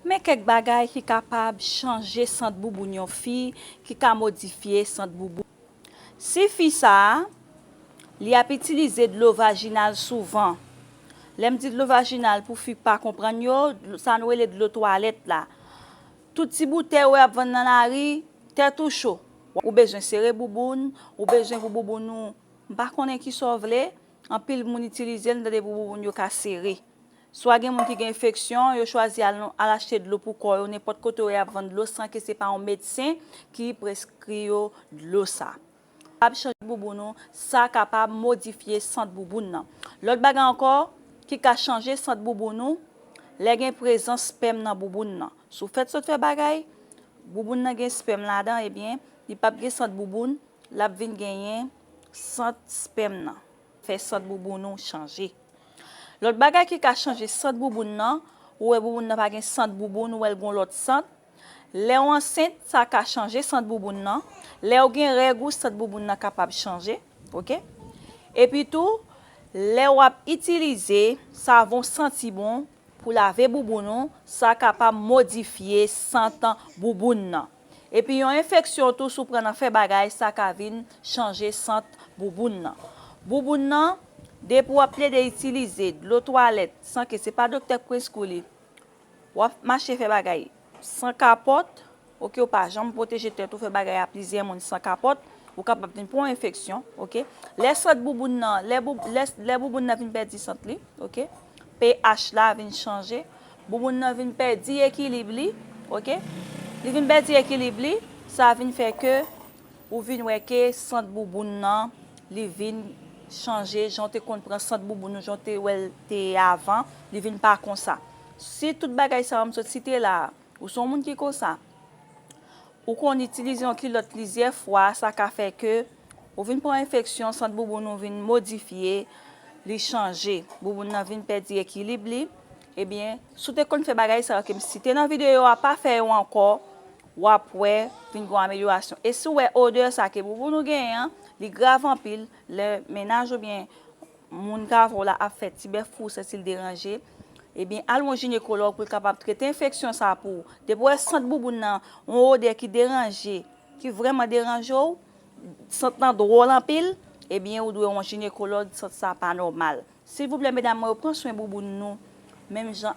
Mais quelques bagages qui capable changer centre bouboune yon fille, qui ka modifier centre bouboune. Si fille ça, li a utilisé de l'eau vaginale souvent. L'aime dit de l'eau vaginale pour fille pas comprendre yo, ça nous de l'eau toilette là. Tout petit bouteille ou ap vendre dans la rue, t'es tout chaud. Ou besoin serrer bouboune, ou besoin pour bouboune nou, pas connait qui sauve les, en pile moun utiliser dans des bouboune yo ka serrer. Soit gen moun qui gen infection, yo choisi à acheter de l'eau pour corps, n'importe côté ou ap vendre de l'eau sans que c'est pas un médecin qui prescrit yo de l'eau ça. Capable changer bouboune, ça capable modifier centre bouboune nan. L'autre bagage encore qui ka changer centre bouboune, les gen présence sperme dans bouboune nan. Sou fait ça fait bagay, bouboune nan gen sperme là-dedans, eh bien, il pas gen centre bouboune, la vinn genyen centre sperme nan. Fait centre bouboune nou changer. L'autre bagay qui ka changer centre bouboune nan, ou bouboune nan pa gen centre bouboune ou el gon l'autre centre, les enceinte ça ka changer centre bouboune nan, les ou gen règle centre bouboune nan capable changer, OK? Et puis tout, les ou utiliser savon senti bon pour laver bouboune, ça capable modifier centre bouboune nan. Et puis yon infection tout sou prend fait bagay ça ka vinn changer centre bouboune nan. Bouboune nan de pour appeler de utiliser de l'eau toilette sans que c'est pas docteur prescrit. Ou marcher fait bagay sans capote, OK, ou pas jambe protéger tête ou fait bagay à plusieurs monde sans capote, ou capable d'une pour infection, OK. Les centre bouboune nan, les bouboune nan vinn perdre centre li, OK. pH là vient changer, bouboune nan vinn perdre équilibre li, OK. Li vinn perdre équilibre li, ça vient faire que ou vinn wè que centre bouboune nan li vinn changer, j'onte kon prend centre bouboune j'onte wel te avant, li vinn pas comme ça. Si tout bagay ça me citer là, ou son monde qui comme ça, ou qu'on utilise un culotte plusieurs fois, ça ka fait que ou vinn prend infection, centre bouboune ou vinn modifier, li changer, bouboune nan vinn perdre équilibre li, eh bien, sou te kon fait bagay ça que me citer dans vidéo a pas fait ou encore, ou après vinn gon amélioration. Et si ouais odeur ça que bouboune nou gen, li grave en pile, le ménage ou bien moun grave la a fait tibefou ça s'il déranger, eh bien allons gynécologue pour capable traiter infection ça pour depuis centre bouboune nan on odeur qui déranger, qui vraiment dérange ou centre nan drôle en pile, eh bien ou doit un gynécologue ça pas normal. S'il vous plaît mesdames, prenez soin bouboune nous même gens